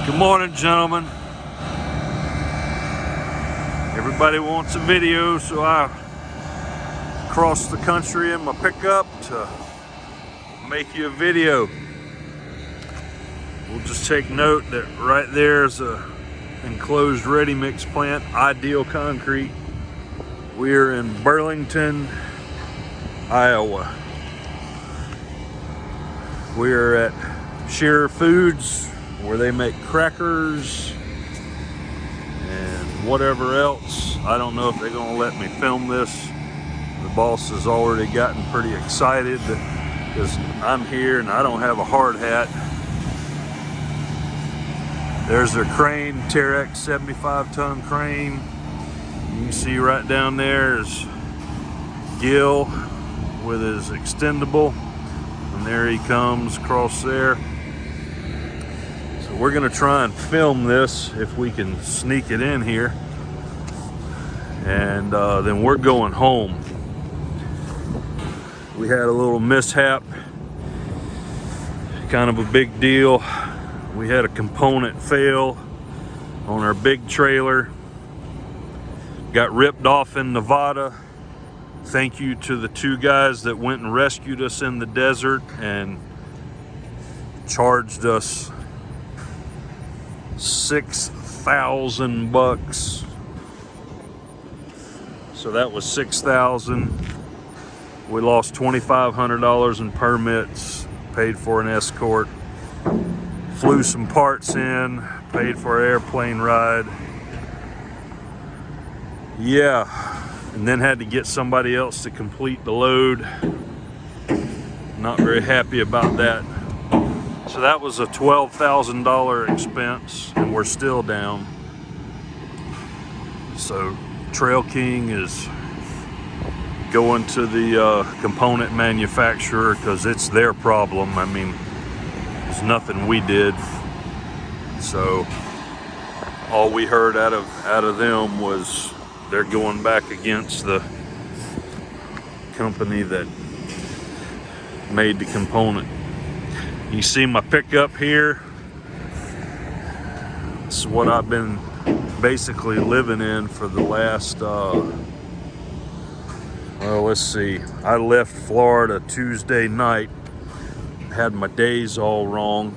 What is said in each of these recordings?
Good morning, gentlemen. Everybody wants a video, so I crossed the country in my pickup to make you a video. We'll just take note that right there is a enclosed ready mix plant, Ideal Concrete. We're in Burlington, Iowa. We're at Shearer Foods, where they make crackers and whatever else. I don't know if they're gonna let me film this. The boss has already gotten pretty excited because I'm here and I don't have a hard hat. There's their crane, Terex 75-ton crane. You can see right down there is Gil with his extendable, and there he comes across there. We're gonna try and film this if we can sneak it in here, and then we're going home. We had a little mishap, kind of a big deal. We had a component fail on our big trailer. Got ripped off in Nevada. Thank you to the two guys that went and rescued us in the desert and charged us $6,000. So that was $6,000. We lost $2,500 in permits, paid for an escort, flew some parts in, paid for an airplane ride. Yeah, and then had to get somebody else to complete the load. Not very happy about that. So that was a $12,000 expense, and we're still down. So Trail King is going to the component manufacturer because it's their problem. I mean, it's nothing we did. So all we heard out of them was they're going back against the company that made the component. You see my pickup here. This is what I've been basically living in for the last, well, let's see. I left Florida Tuesday night, had my days all wrong.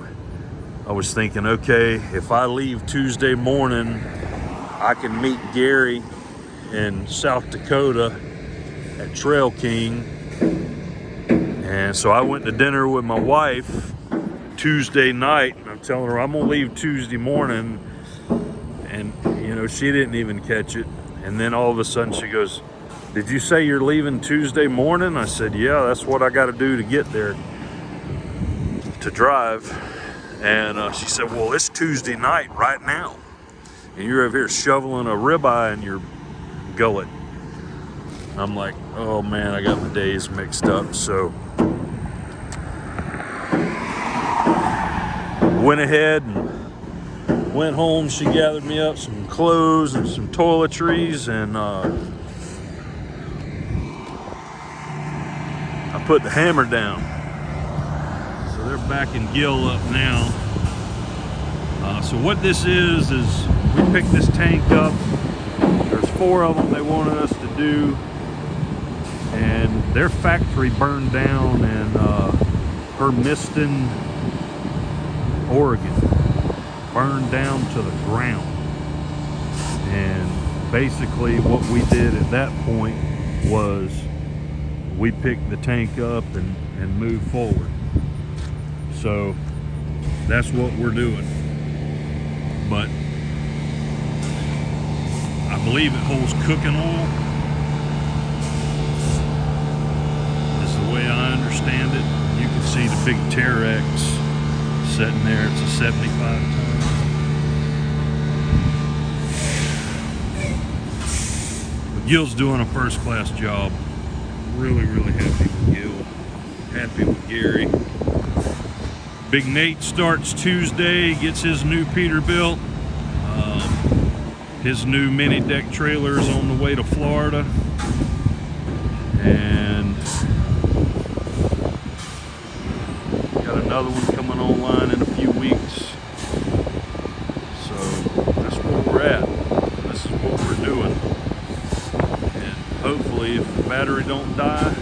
I was thinking, okay, if I leave Tuesday morning, I can meet Gary in South Dakota at Trail King. And so I went to dinner with my wife Tuesday night, and I'm telling her I'm gonna leave Tuesday morning, and you know, she didn't even catch it. And then all of a sudden she goes, "Did you say you're leaving Tuesday morning?" I said, "Yeah, that's what I got to do to get there, to drive." And she said, "Well, it's Tuesday night right now, and you're over here shoveling a ribeye in your gullet." I'm like, oh man, I got my days mixed up. So went ahead and went home. She gathered me up some clothes and some toiletries, and I put the hammer down. So they're backing Gil up now. So what this is we picked this tank up. There's 4 of them they wanted us to do, and their factory burned down in Hermiston, Oregon. Burned down to the ground. And basically what we did at that point was we picked the tank up and moved forward. So that's what we're doing. But I believe it holds cooking oil. That's the way I understand it. You can see the big Terex sitting there. It's a 75-ton. But Gil's doing a first-class job. Really, really happy with Gil. Happy with Gary. Big Nate starts Tuesday, gets his new Peterbilt. His new mini deck trailer is on the way to Florida. And got another one coming online in a few weeks. battery don't die,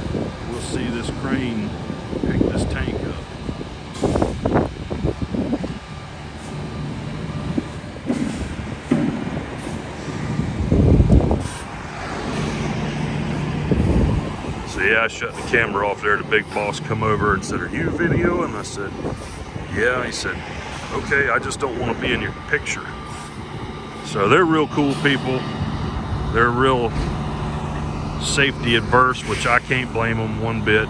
we'll see this crane pick this tank up. So yeah, I shut the camera off there. The big boss come over and said, "Are you videoing?" I said, "Yeah." He said, "Okay, I just don't want to be in your picture." So they're real cool people. They're real safety adverse, which I can't blame them one bit.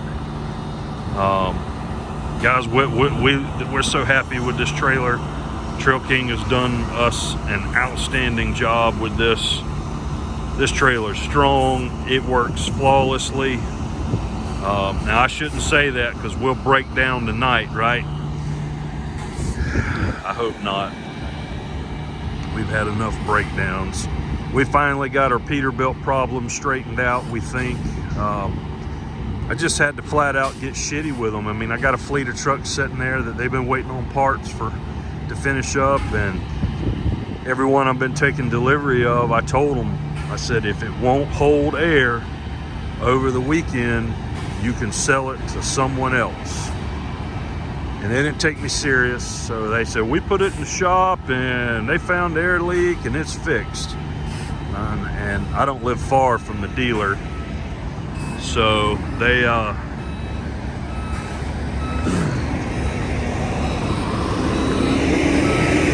Guys, we're so happy with this trailer. Trail King has done us an outstanding job with this. This trailer's strong. It works flawlessly. Now, I shouldn't say that because we'll break down tonight, right? I hope not. We've had enough breakdowns. We finally got our Peterbilt problem straightened out, we think. I just had to flat out get shitty with them. I mean, I got a fleet of trucks sitting there that they've been waiting on parts to finish up, and everyone I've been taking delivery of, I told them, I said, if it won't hold air over the weekend, you can sell it to someone else. And they didn't take me serious, so they said, we put it in the shop and they found air leak and it's fixed. And I don't live far from the dealer, so they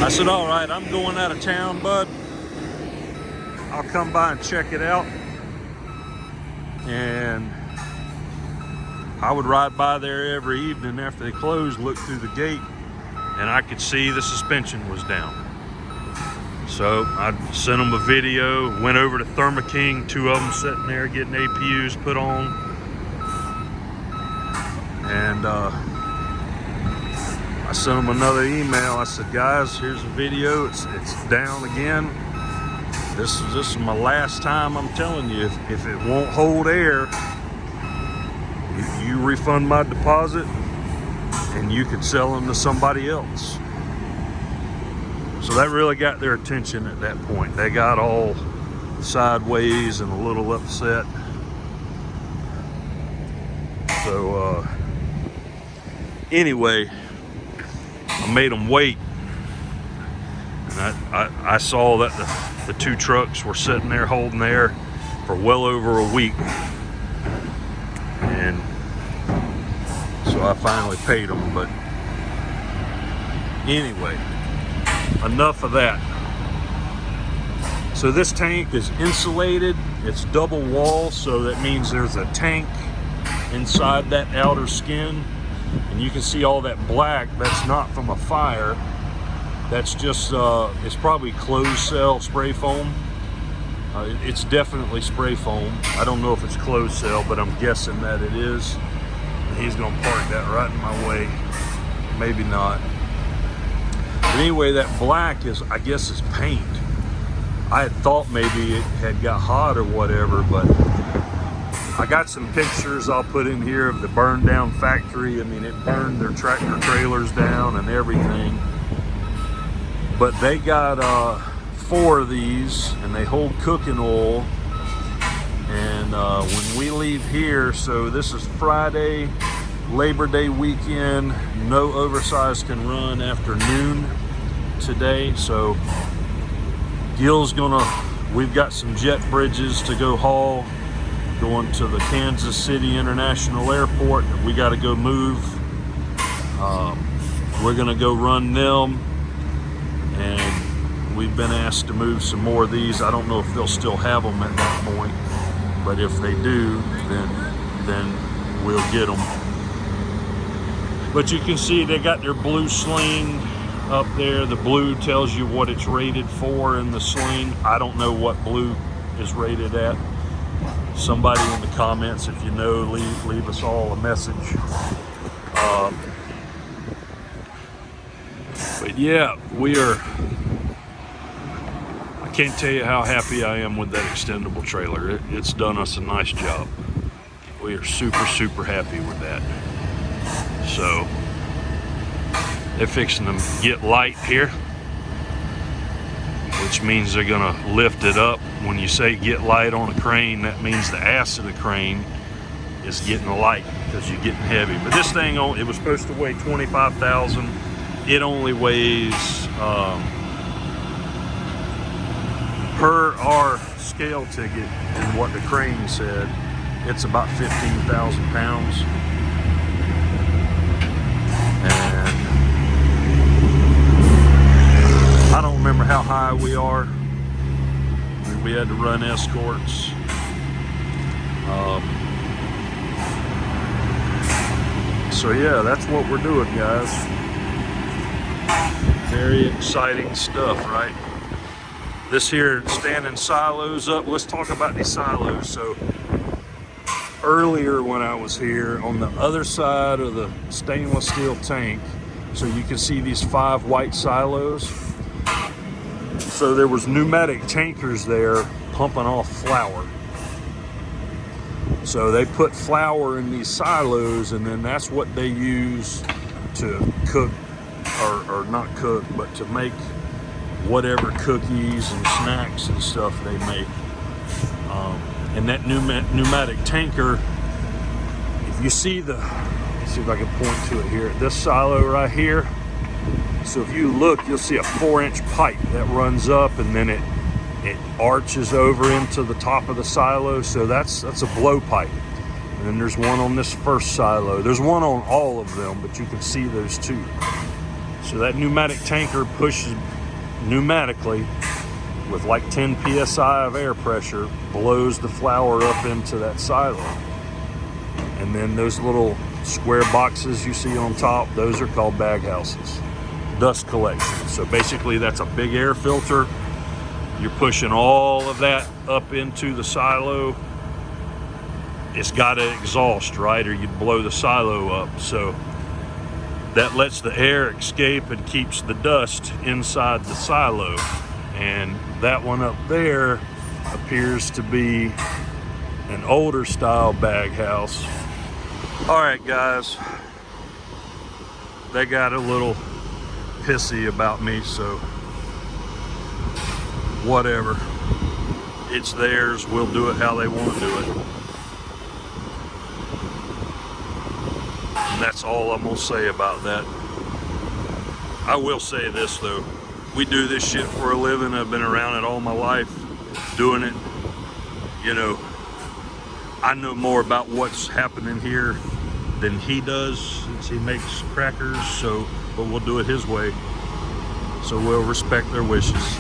I said, all right, I'm going out of town, bud. I'll come by and check it out. And I would ride by there every evening after they closed, look through the gate, and I could see the suspension was down. So I sent them a video, went over to Thermo King, two of them sitting there getting APUs put on. And I sent them another email. I said, guys, here's a video. It's down again. This is my last time. I'm telling you, if it won't hold air, you refund my deposit and you could sell them to somebody else. So that really got their attention at that point. They got all sideways and a little upset. So anyway, I made them wait. And I saw that the two trucks were sitting there holding air for well over a week. And so I finally paid them. But anyway, enough of that. So this tank is insulated. It's double wall, so that means there's a tank inside that outer skin. And you can see all that black. That's not from a fire. That's just, it's probably closed cell spray foam. It's definitely spray foam. I don't know if it's closed cell, but I'm guessing that it is. And he's gonna park that right in my way. Maybe not. But anyway, that black is, I guess, is paint. I had thought maybe it had got hot or whatever, but I got some pictures I'll put in here of the burned down factory. I mean, it burned their tractor trailers down and everything. But they got 4 of these, and they hold cooking oil. And when we leave here, so this is Friday, Labor Day weekend, no oversized can run after noon today. So we've got some jet bridges to go haul, going to the Kansas City International Airport that we got to go move. We're gonna go run them, and we've been asked to move some more of these. I don't know if they'll still have them at that point, but if they do, then we'll get them. But you can see they got their blue sling up there. The blue tells you what it's rated for in the sling. I don't know what blue is rated at. Somebody in the comments, if you know, leave us all a message. But yeah, I can't tell you how happy I am with that extendable trailer. It's done us a nice job. We are super, super happy with that. So they're fixing to get light here, which means they're gonna lift it up, when you say get light on a crane, that means the ass of the crane is getting light because you're getting heavy. But this thing, it was supposed to weigh 25,000. It only weighs, per our scale ticket and what the crane said, it's about 15,000 pounds. And I don't remember how high we are. We had to run escorts. So yeah, that's what we're doing, guys. Very exciting stuff, right? This here, standing silos up. Let's talk about these silos. So earlier when I was here, on the other side of the stainless steel tank, so you can see these 5 white silos. So there was pneumatic tankers there pumping off flour. So they put flour in these silos, and then that's what they use to cook, or not cook, but to make whatever cookies and snacks and stuff they make. And that pneumatic tanker, if you see let's see if I can point to it here, this silo right here. So if you look, you'll see a 4-inch pipe that runs up, and then it arches over into the top of the silo. So that's a blow pipe. And then there's one on this first silo. There's one on all of them, but you can see those two. So that pneumatic tanker pushes pneumatically with like 10 psi of air pressure, blows the flour up into that silo. And then those little square boxes you see on top, those are called bag houses. Dust collection. So basically that's a big air filter. You're pushing all of that up into the silo. It's got to exhaust, right? Or you'd blow the silo up. So that lets the air escape and keeps the dust inside the silo. And that one up there appears to be an older style bag house. All right, guys. They got a little pissy about me, so whatever. It's theirs. We'll do it how they want to do it. And that's all I'm going to say about that. I will say this, though. We do this shit for a living. I've been around it all my life, doing it. You know, I know more about what's happening here than he does, since he makes crackers, but we'll do it his way. So we'll respect their wishes.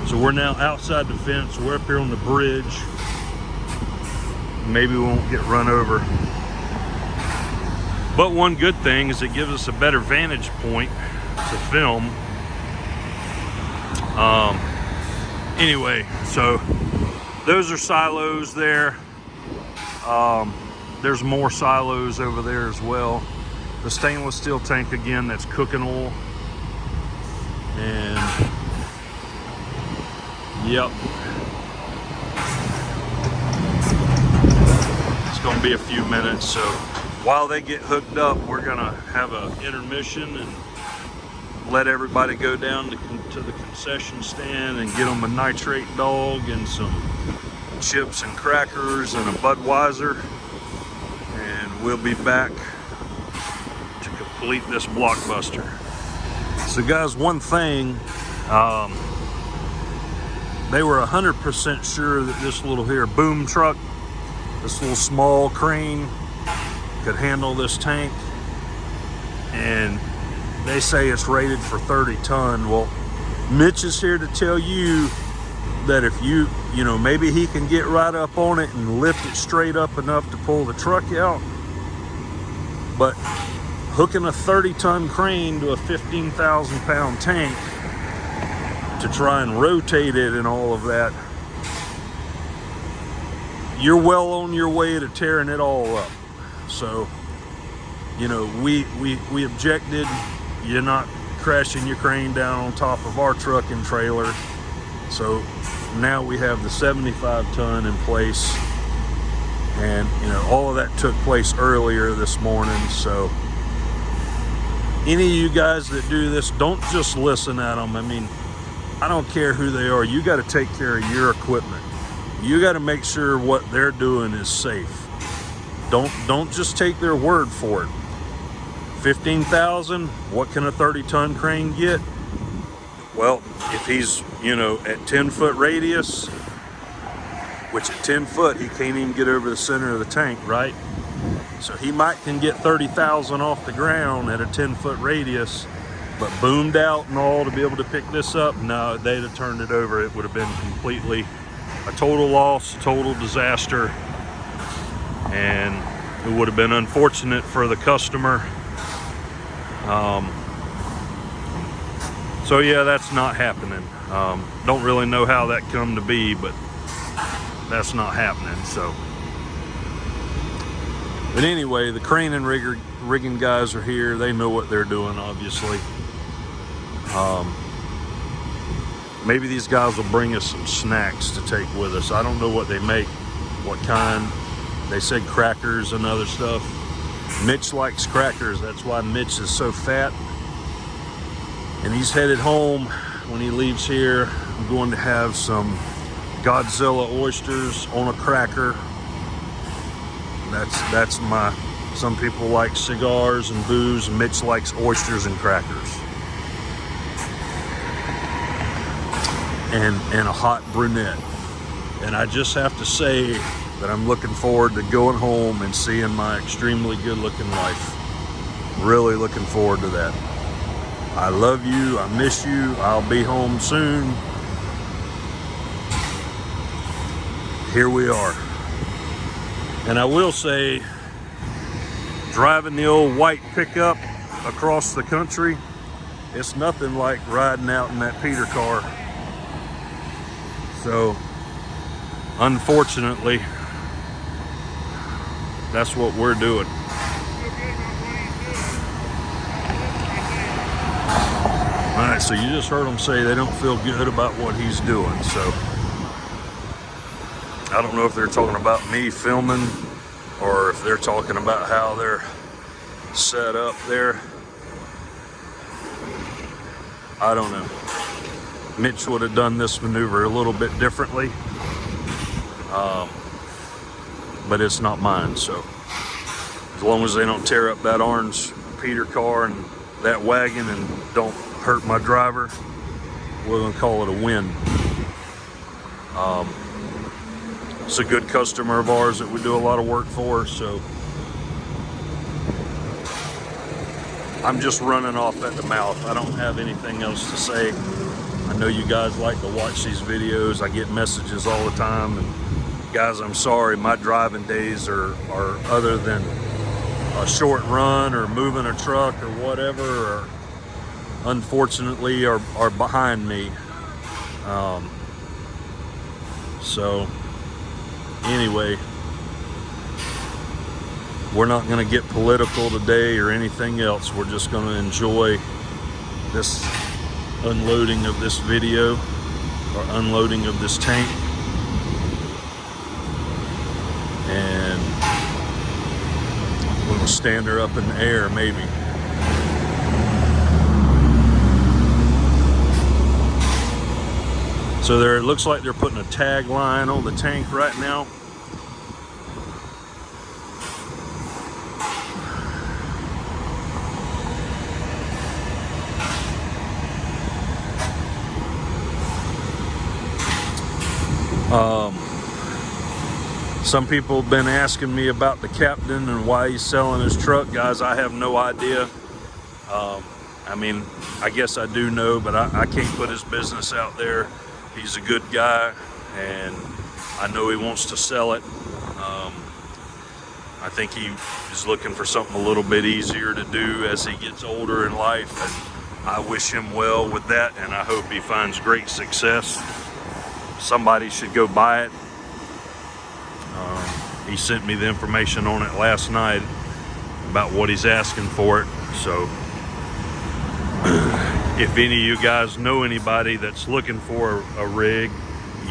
So we're now outside the fence. We're up here on the bridge. Maybe we won't get run over. But one good thing is it gives us a better vantage point to film. Anyway, so those are silos there. There's more silos over there as well. The stainless steel tank again, that's cooking oil. And yep, it's gonna be a few minutes. So while they get hooked up, we're gonna have an intermission and let everybody go down to the concession stand and get them a nitrate dog and some chips and crackers and a Budweiser, and we'll be back to complete this blockbuster. So guys, one thing, they were 100% sure that this little here boom truck, this little small crane, could handle this tank, and they say it's rated for 30 ton. Well, Mitch is here to tell you that if you know, maybe he can get right up on it and lift it straight up enough to pull the truck out. But hooking a 30-ton crane to a 15,000 pound tank to try and rotate it and all of that, you're well on your way to tearing it all up. So, you know, we objected. You're not crashing your crane down on top of our truck and trailer. So now we have the 75 ton in place, and you know, all of that took place earlier this morning. So any of you guys that do this, don't just listen at them. I mean, I don't care who they are. You got to take care of your equipment. You got to make sure what they're doing is safe. Don't just take their word for it. 15,000, what can a 30-ton crane get? Well, if he's, at 10-foot radius, which at 10 foot, he can't even get over the center of the tank, right? So he can get 30,000 off the ground at a 10-foot radius, but boomed out and all to be able to pick this up, no, they'd have turned it over. It would have been completely a total loss, total disaster, and it would have been unfortunate for the customer. So yeah, that's not happening. Don't really know how that come to be, but that's not happening. So, but anyway, the crane and rigging guys are here. They know what they're doing, obviously. Maybe these guys will bring us some snacks to take with us. I don't know what they make, what kind. They said crackers and other stuff. Mitch likes crackers. That's why Mitch is so fat. And he's headed home. When he leaves here, I'm going to have some Godzilla oysters on a cracker. That's my, some people like cigars and booze. Mitch likes oysters and crackers. And a hot brunette. And I just have to say that I'm looking forward to going home and seeing my extremely good looking wife. Really looking forward to that. I love you, I miss you, I'll be home soon. Here we are. And I will say, driving the old white pickup across the country, it's nothing like riding out in that Peter car. So, unfortunately, that's what we're doing. All right, so you just heard them say they don't feel good about what he's doing. So, I don't know if they're talking about me filming or if they're talking about how they're set up there. I don't know. Mitch would have done this maneuver a little bit differently, but it's not mine. So as long as they don't tear up that orange Peter car and that wagon and don't hurt my driver, we're gonna call it a win. It's a good customer of ours that we do a lot of work for, so I'm just running off at the mouth. I don't have anything else to say. I know you guys like to watch these videos. I get messages all the time, and guys, I'm sorry, my driving days are other than a short run or moving a truck or whatever, or unfortunately are behind me. So anyway, we're not going to get political today or anything else. We're just going to enjoy this unloading of this video, or unloading of this tank. And we'll stand her up in the air maybe. So there, it looks like they're putting a tagline on the tank right now. Some people have been asking me about the captain and why he's selling his truck. Guys, I have no idea. I mean, I guess I do know, but I can't put his business out there. He's a good guy, and I know he wants to sell it. I think he is looking for something a little bit easier to do as he gets older in life, and I wish him well with that, and I hope he finds great success. Somebody should go buy it. He sent me the information on it last night about what he's asking for it. So if any of you guys know anybody that's looking for a rig,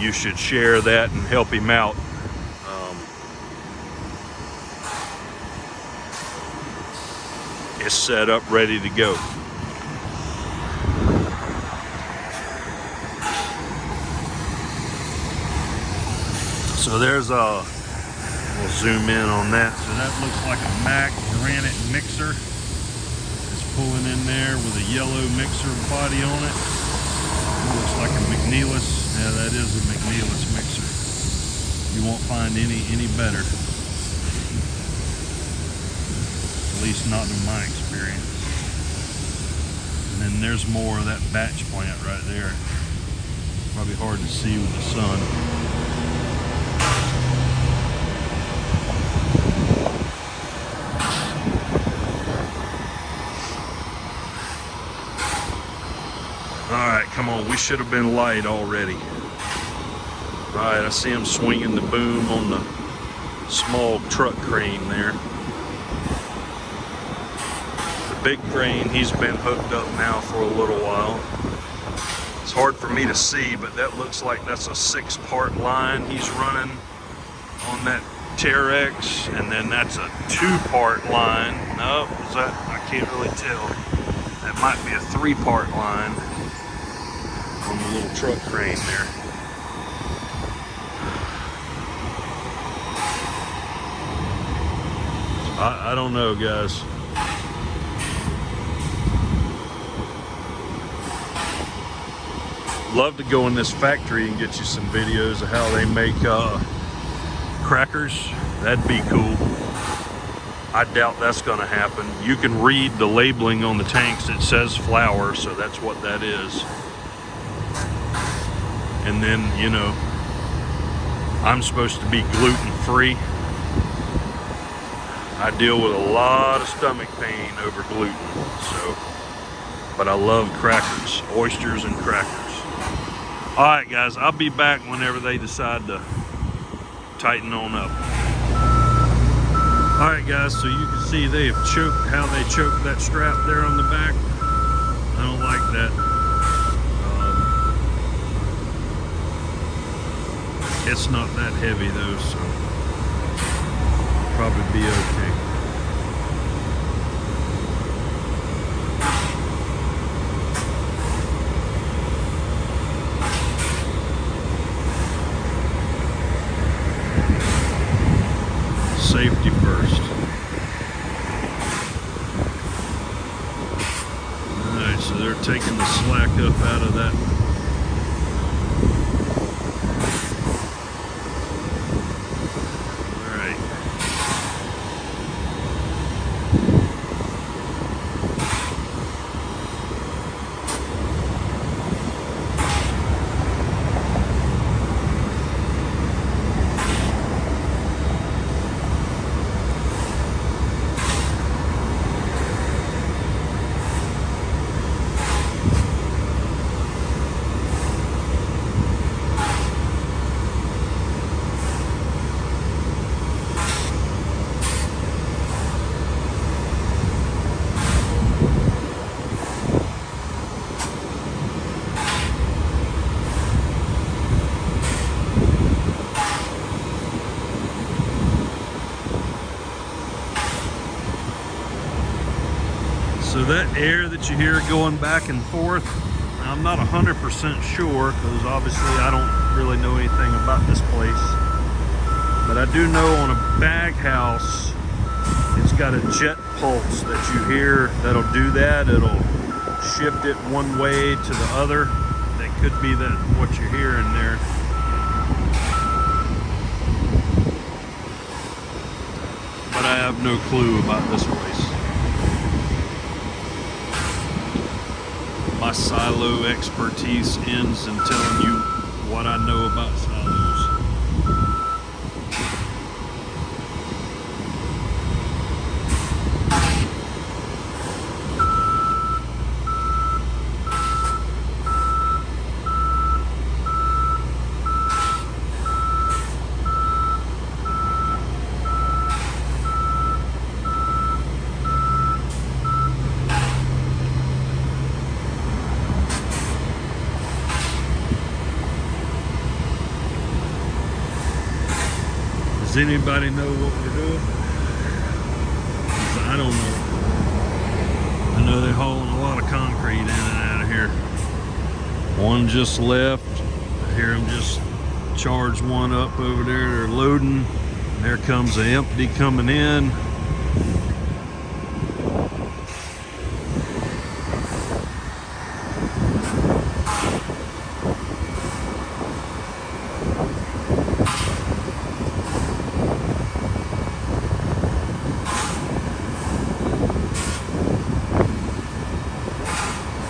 you should share that and help him out. It's set up, ready to go. So there's a, we'll zoom in on that. So that looks like a Mack granite mixer. It's pulling in there with a yellow mixer body on it. It looks like a McNeilus. Yeah, that is a McNeilus mixer. You won't find any better. At least not in my experience. And then there's more of that batch plant right there. Probably hard to see with the sun. Alright, come on, we should have been light already. Alright, I see him swinging the boom on the small truck crane there. The big crane, he's been hooked up now for a little while. It's hard for me to see, but that looks like that's a 6-part line he's running on that Terex, and then that's a 2-part line. No, is that? I can't really tell. That might be a 3-part line on the little truck crane there. I don't know, guys. Love to go in this factory and get you some videos of how they make crackers. That'd be cool. I doubt that's gonna happen. You can read the labeling on the tanks. It says flour, so that's what that is. And then, you know, I'm supposed to be gluten-free. I deal with a lot of stomach pain over gluten, so, but I love crackers, oysters and crackers. All right, guys, I'll be back whenever they decide to tighten on up. All right, guys, so you can see they have choked, how they choked that strap there on the back. I don't like that. It's not that heavy though, so probably be okay. Safety first. Alright, so they're taking the slack up out of that. So that air that you hear going back and forth, I'm not 100% sure, because obviously I don't really know anything about this place. But I do know on a bag house, it's got a jet pulse that you hear that'll do that. It'll shift it one way to the other. That could be that what you're hearing there. But I have no clue about this place. My silo expertise ends in telling you what I know about silos. Does anybody know what we're doing? 'Cause I don't know. I know they're hauling a lot of concrete in and out of here. One just left. I hear them just charged one up over there. They're loading. There comes the empty coming in.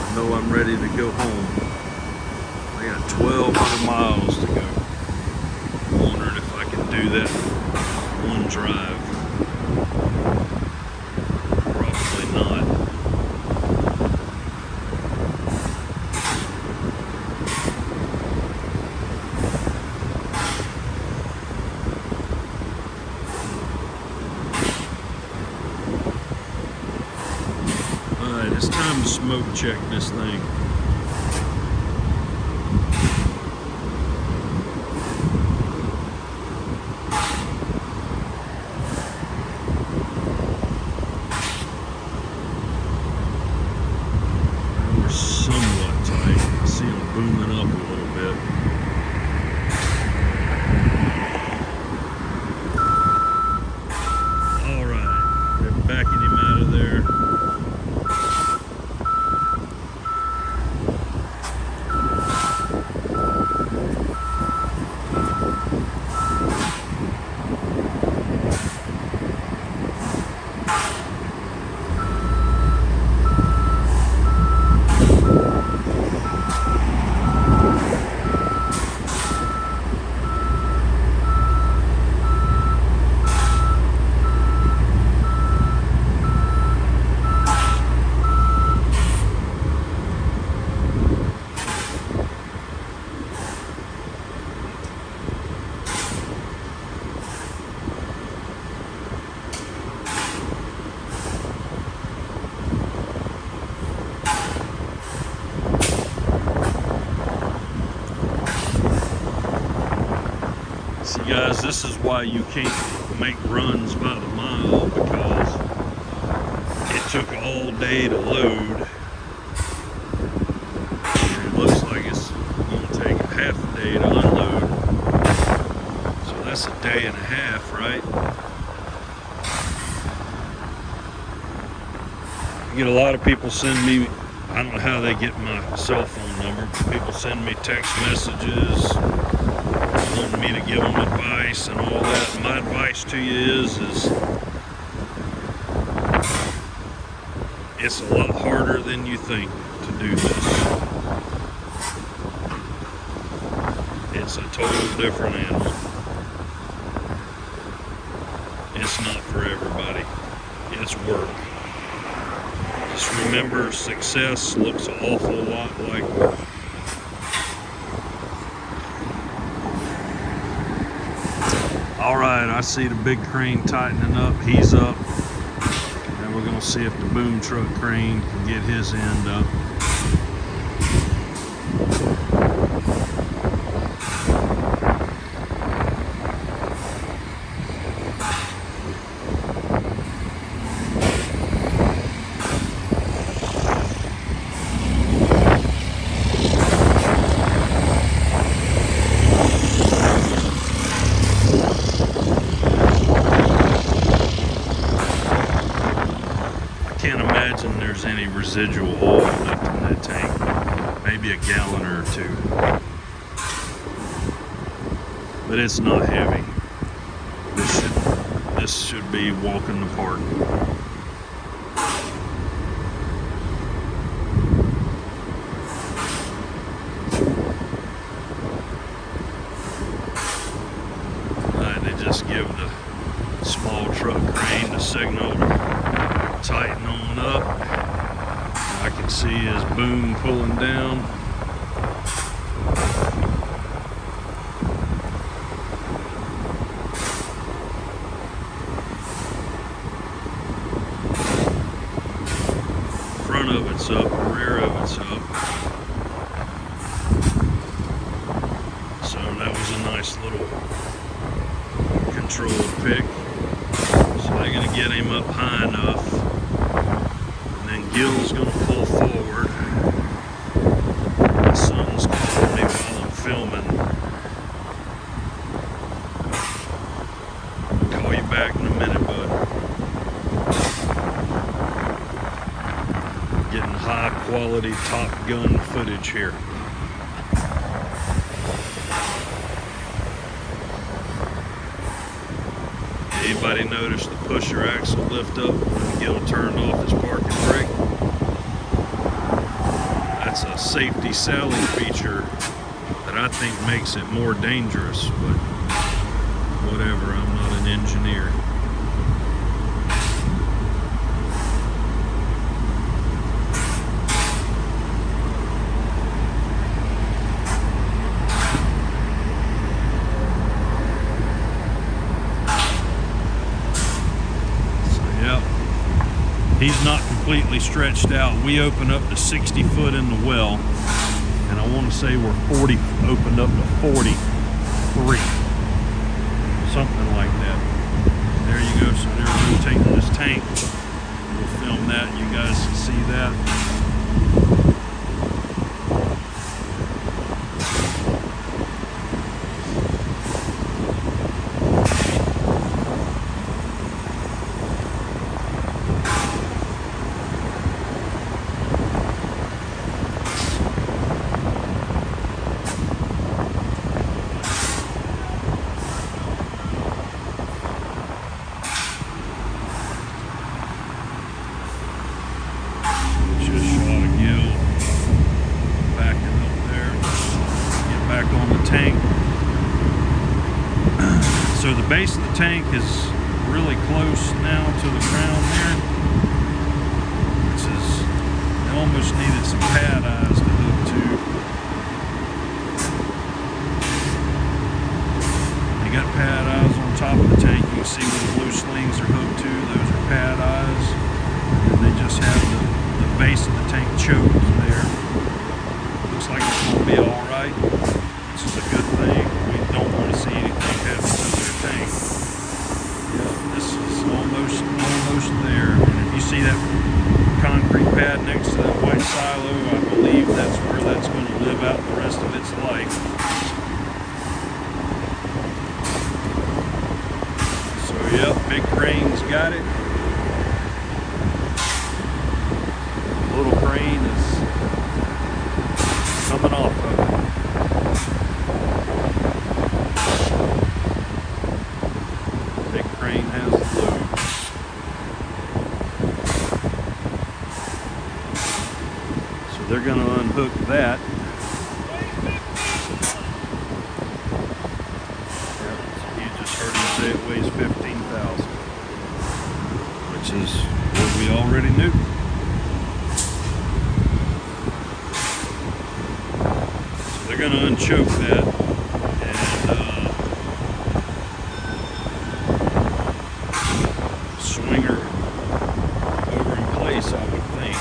I know I'm ready to go home. I got 1,200 miles to go. I'm wondering if I can do that one drive. Probably not. Alright, it's time to smoke check this thing. Somewhat tight. I see them booming up a little bit. Alright, they're backing him out of there. See guys, this is why you can't make runs by the mile, because it took all day to load. And it looks like it's going to take half a day to unload. So that's a day and a half, right? I get a lot of people send me, I don't know how they get my cell phone number, but people send me text messages wanting me to give them advice and all that. My advice to you is it's a lot harder than you think to do this. It's a total different animal. It's not for everybody. It's work. Just remember, success looks an awful lot like work. All right, I see the big crane tightening up. He's up. And we're gonna see if the boom truck crane can get his end up. Can't imagine there's any residual oil left in that tank. Maybe a gallon or two. But it's not heavy. This should be walking the park. They just give the small truck crane the signal to tighten on up. I can see his boom pulling down. Front of it's up, the rear of it's up. So that was a nice little controlled pick. So they're going to get him up high enough. Gill's going to pull forward. The sun's calling me while I'm filming. high quality Top Gun footage here. Anybody notice the pusher axle lift up when you get it turned off as parking brake? That's a safety sailing feature that I think makes it more dangerous, but whatever, I'm not an engineer. He's not completely stretched out. We open up to 60 foot in the well, and I want to say we're 40, opened up to 43, something like that. There you go. So they're rotating this tank. We'll film that. You guys can see that. So the base of the tank is really close now to the ground there. They almost needed some pad eyes to hook to. They got pad eyes on top of the tank. You can see where the blue slings are hooked to. Those are pad eyes. And they just have the base of the tank choked there. Looks like it's going to be all right. This is a good thing. We don't want to see anything happen to their tank. Yeah, this is almost there. And if you see that concrete pad next to that white silo, I believe that's where that's going to live out the rest of its life. So yep, big crane's got it. Little crane is coming off of it. Big crane has the load. So they're going to unhook that. You just heard him say it weighs 15,000, which is what we already knew. So they're going to unchoke that. Swinger over in place, I would think.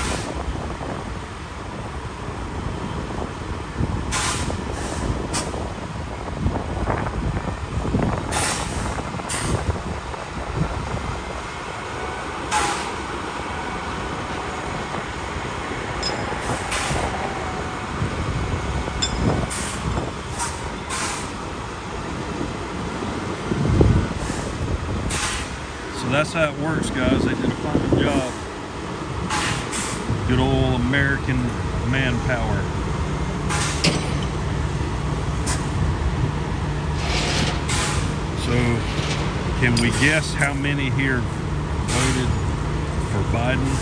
So that's how it works, guys. They did a fine job. Good old American manpower. So, can we guess how many here voted for Biden?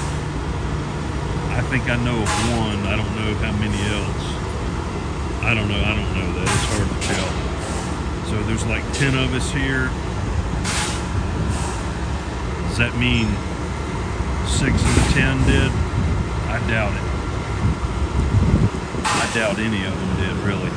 I think I know of one. I don't know how many else. I don't know that. It's hard to tell. So there's like 10 of us here. Does that mean 6 of the 10 did? I doubt it. I doubt any of them did, really.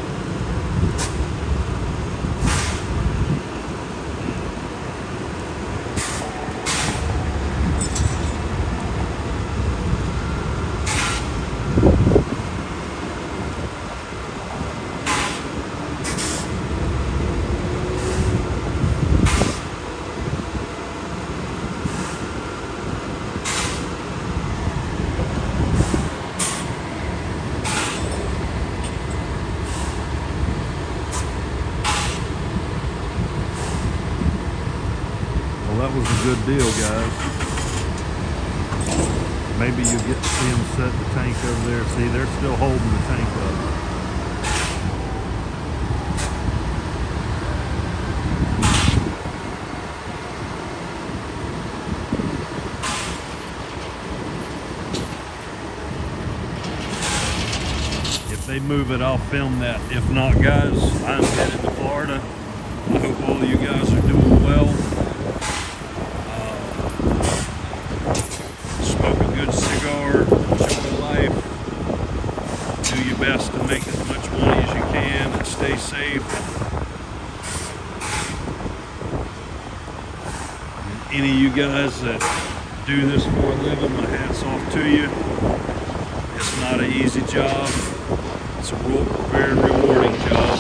Well, that was a good deal, guys. Maybe you get to see them set the tank over there. See, they're still holding the tank up. If they move it, I'll film that. If not, guys, I'm headed to Florida. I hope all you guys are doing well. Smoke a good cigar, enjoy life, do your best to make as much money as you can, and stay safe. And any of you guys that do this for a living, my hat's off to you. It's not an easy job. It's a very rewarding job.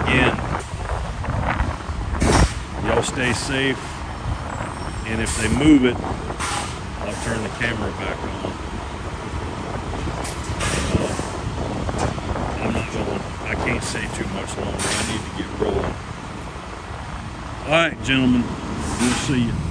Again, y'all stay safe. And if they move it, I'll turn the camera back on. I can't say too much longer. I need to get rolling. All right, gentlemen, we'll see you.